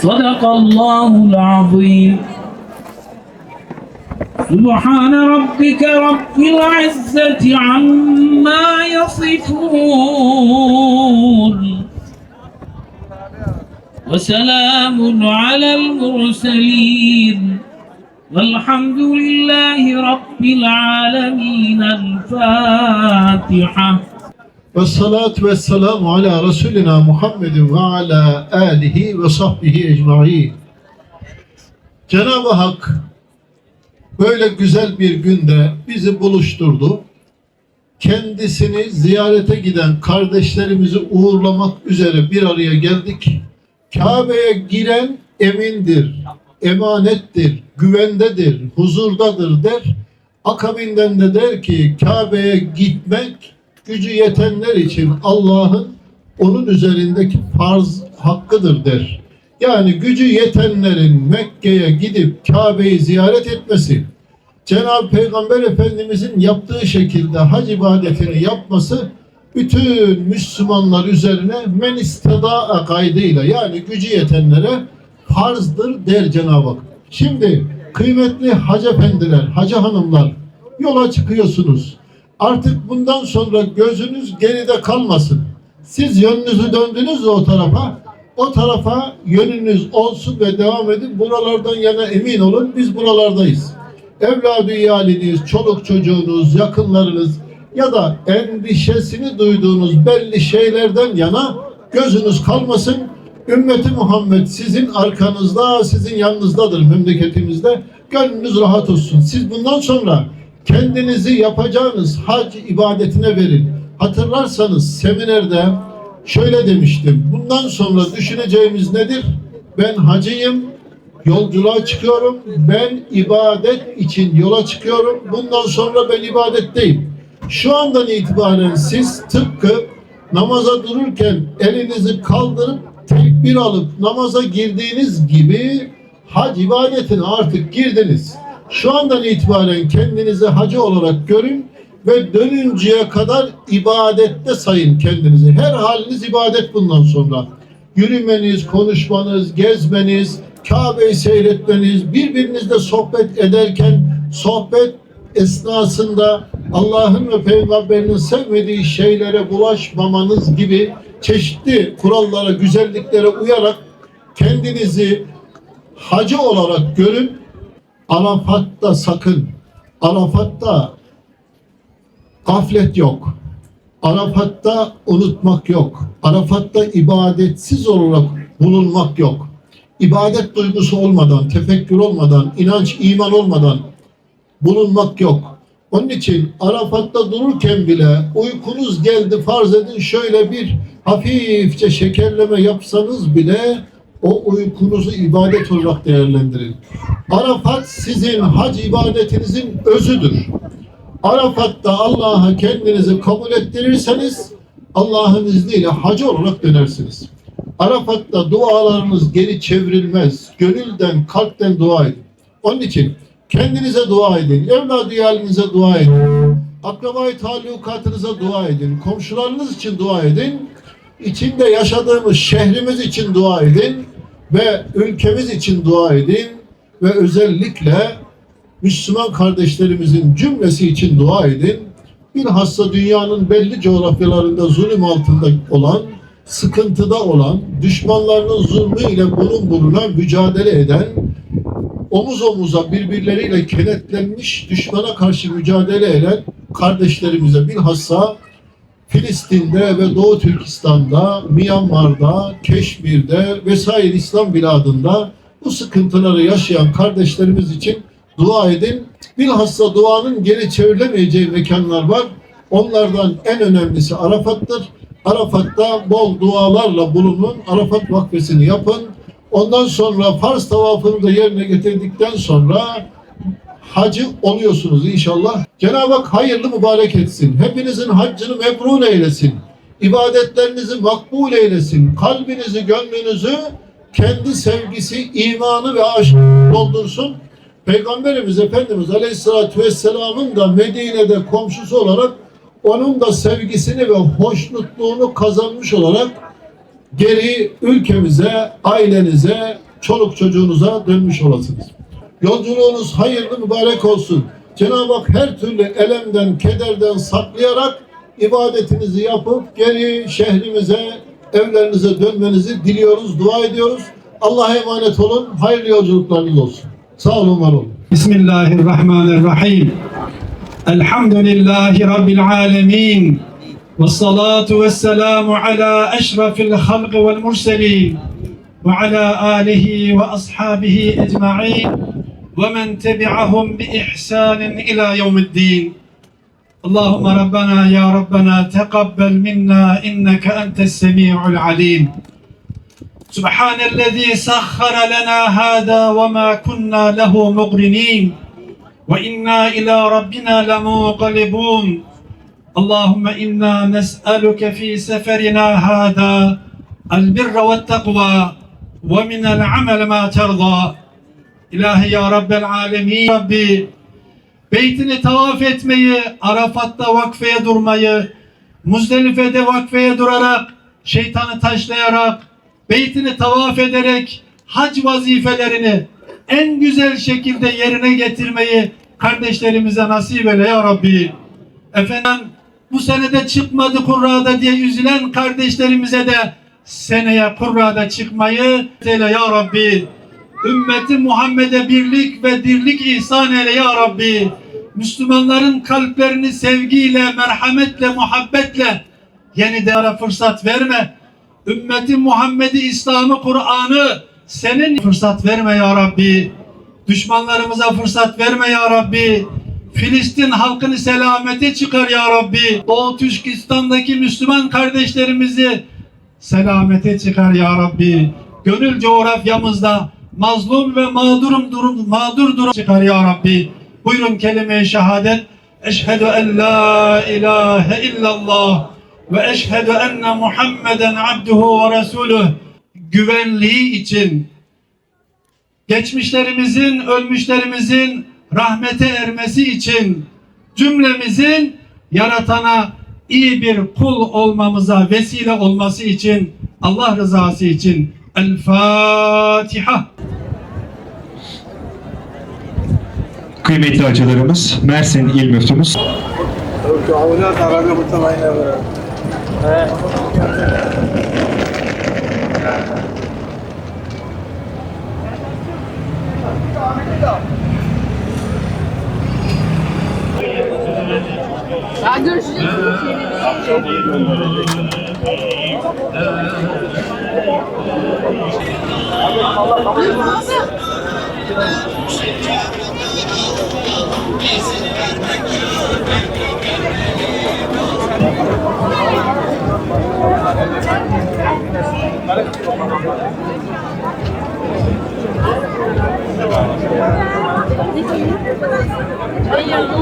صدق الله العظيم. سبحان ربك رب العزة عما يصفون وسلام على المرسلين والحمد لله رب العالمين. الفاتحة. Vessalatu vesselamu ala Resulina Muhammedin ve ala alihi ve sahbihi ecmaîn. Cenab-ı Hak böyle güzel bir günde bizi buluşturdu. Kendisini ziyarete giden kardeşlerimizi uğurlamak üzere bir araya geldik. Kabe'ye giren emindir, emanettir, güvendedir, huzurdadır der. Akabinden de der ki Kabe'ye gitmek gücü yetenler için Allah'ın onun üzerindeki farz hakkıdır der. Yani gücü yetenlerin Mekke'ye gidip Kabe'yi ziyaret etmesi, Cenab-ı Peygamber Efendimizin yaptığı şekilde hac ibadetini yapması bütün Müslümanlar üzerine men isteda kaydıyla, yani gücü yetenlere farzdır der Cenab-ı Hak. Şimdi kıymetli hacı efendiler, hacı hanımlar, yola çıkıyorsunuz. Artık bundan sonra gözünüz geride kalmasın. Siz yönünüzü döndünüz o tarafa yönünüz olsun ve devam edin. Buralardan yana emin olun, biz buralardayız. Evladı iyaliniz, çoluk çocuğunuz, yakınlarınız ya da endişesini duyduğunuz belli şeylerden yana gözünüz kalmasın. Ümmeti Muhammed sizin arkanızda, sizin yanınızdadır memleketimizde. Gönlünüz rahat olsun. Siz bundan sonra kendinizi yapacağınız hac ibadetine verin. Hatırlarsanız seminerde şöyle demiştim. Bundan sonra düşüneceğimiz nedir? Ben hacıyım, yolculuğa çıkıyorum. Ben ibadet için yola çıkıyorum. Bundan sonra ben ibadetteyim. Şu andan itibaren siz tıpkı namaza dururken elinizi kaldırıp tekbir alıp namaza girdiğiniz gibi hac ibadetine artık girdiniz. Şu andan itibaren kendinizi hacı olarak görün ve dönünceye kadar ibadette sayın kendinizi. Her haliniz ibadet bundan sonra. Yürümeniz, konuşmanız, gezmeniz, Kabe'yi seyretmeniz, birbirinizle sohbet ederken sohbet esnasında Allah'ın ve Peygamberinin sevmediği şeylere bulaşmamanız gibi çeşitli kurallara, güzelliklere uyarak kendinizi hacı olarak görün. Arafat'ta sakın, Arafat'ta gaflet yok. Arafat'ta unutmak yok. Arafat'ta ibadetsiz olarak bulunmak yok. İbadet duygusu olmadan, tefekkür olmadan, inanç, iman olmadan bulunmak yok. Onun için Arafat'ta dururken bile uykunuz geldi, farz edin şöyle bir hafifçe şekerleme yapsanız bile o uykunuzu ibadet olarak değerlendirin. Arafat sizin hac ibadetinizin özüdür. Arafat'ta Allah'a kendinizi kabul ettirirseniz Allah'ın izniyle hacı olarak dönersiniz. Arafat'ta dualarınız geri çevrilmez. Gönülden, kalpten dua edin. Onun için kendinize dua edin, evladı iyalinize dua edin, akrabayı talukatınıza dua edin, komşularınız için dua edin, içinde yaşadığımız şehrimiz için dua edin ve ülkemiz için dua edin ve özellikle Müslüman kardeşlerimizin cümlesi için dua edin. Bilhassa dünyanın belli coğrafyalarında zulüm altında olan, sıkıntıda olan, düşmanlarının zulmüyle burun buruna mücadele eden, omuz omuza birbirleriyle kenetlenmiş, düşmana karşı mücadele eden kardeşlerimize, bilhassa Filistin'de ve Doğu Türkistan'da, Myanmar'da, Keşmir'de vesaire İslam biladında bu sıkıntıları yaşayan kardeşlerimiz için dua edin. Bilhassa duanın geri çevrilemeyeceği mekanlar var. Onlardan en önemlisi Arafat'tır. Arafat'ta bol dualarla bulunun. Arafat vakfesini yapın. Ondan sonra farz tavafını da yerine getirdikten sonra hacı oluyorsunuz inşallah. Cenab-ı Hak hayırlı mübarek etsin. Hepinizin haccını mebrur eylesin. İbadetlerinizi makbul eylesin. Kalbinizi, gönlünüzü kendi sevgisi, imanı ve aşkı doldursun. Peygamberimiz Efendimiz Aleyhisselatü Vesselam'ın da Medine'de komşusu olarak onun da sevgisini ve hoşnutluğunu kazanmış olarak geri ülkemize, ailenize, çoluk çocuğunuza dönmüş olasınız. Yolculuğunuz hayırlı, mübarek olsun. Cenab-ı Hak her türlü elemden, kederden saklayarak ibadetinizi yapıp geri şehrimize, evlerinize dönmenizi diliyoruz, dua ediyoruz. Allah'a emanet olun. Hayırlı yolculuklarınız olsun. Sağ olun, var olun. Bismillahirrahmanirrahim. Elhamdülillahi Rabbil alemin. Vessalatu vesselamu ala eşrafil halqi vel murselin. Ve ala alihi ve ashabihi ecma'in. Ve men tebi'ahum bi ihsanin ila yevmiddin. Allahümme Rabbena ya Rabbena teqabbel minna inneke entes semi'ul alim. Subhanellezî sahhara lena hâdâ ve mâ kunnâ lehu muqrinîn ve innâ ilâ rabbina lemunqalibûn. Allahümme innâ nes'eluke fî seferina hâdâ el-birre ve't-tekvâ ve minel amel mâ terdâ. İlahi ya Rabbel âlemîn. Rabbi, Beytini tavaf etmeyi, Arafat'ta vakfeye durmayı, Muzdelife'de vakfeye durarak, şeytanı taşlayarak, Beytini tavaf ederek hac vazifelerini en güzel şekilde yerine getirmeyi kardeşlerimize nasip eyle ya Rabbi. Efendim, bu senede çıkmadı Kurra'da diye üzülen kardeşlerimize de seneye Kurra'da çıkmayı eyle ya Rabbi. Ümmeti Muhammed'e birlik ve dirlik ihsan eyle ya Rabbi. Müslümanların kalplerini sevgiyle, merhametle, muhabbetle yeniden fırsat verme. Ümmeti Muhammed'i, İslam'ı, Kur'an'ı senin fırsat verme ya Rabbi. Düşmanlarımıza fırsat verme ya Rabbi. Filistin halkını selamete çıkar ya Rabbi. Doğu Türkistan'daki Müslüman kardeşlerimizi selamete çıkar ya Rabbi. Gönül coğrafyamızda mazlum ve mağdur durum çıkar ya Rabbi. Buyurun kelime-i şehadet. Eşhedü en la ilahe illallah ve eşhedü enne Muhammeden abduhu ve resuluh. Güvenliği için, geçmişlerimizin, ölmüşlerimizin rahmete ermesi için, cümlemizin yaratana iyi bir kul olmamıza vesile olması için, Allah rızası için. El Fatiha. Kıymetli hocalarımız, Mersin İl Müftümüz. Ya görüşeceğiz. Hayır.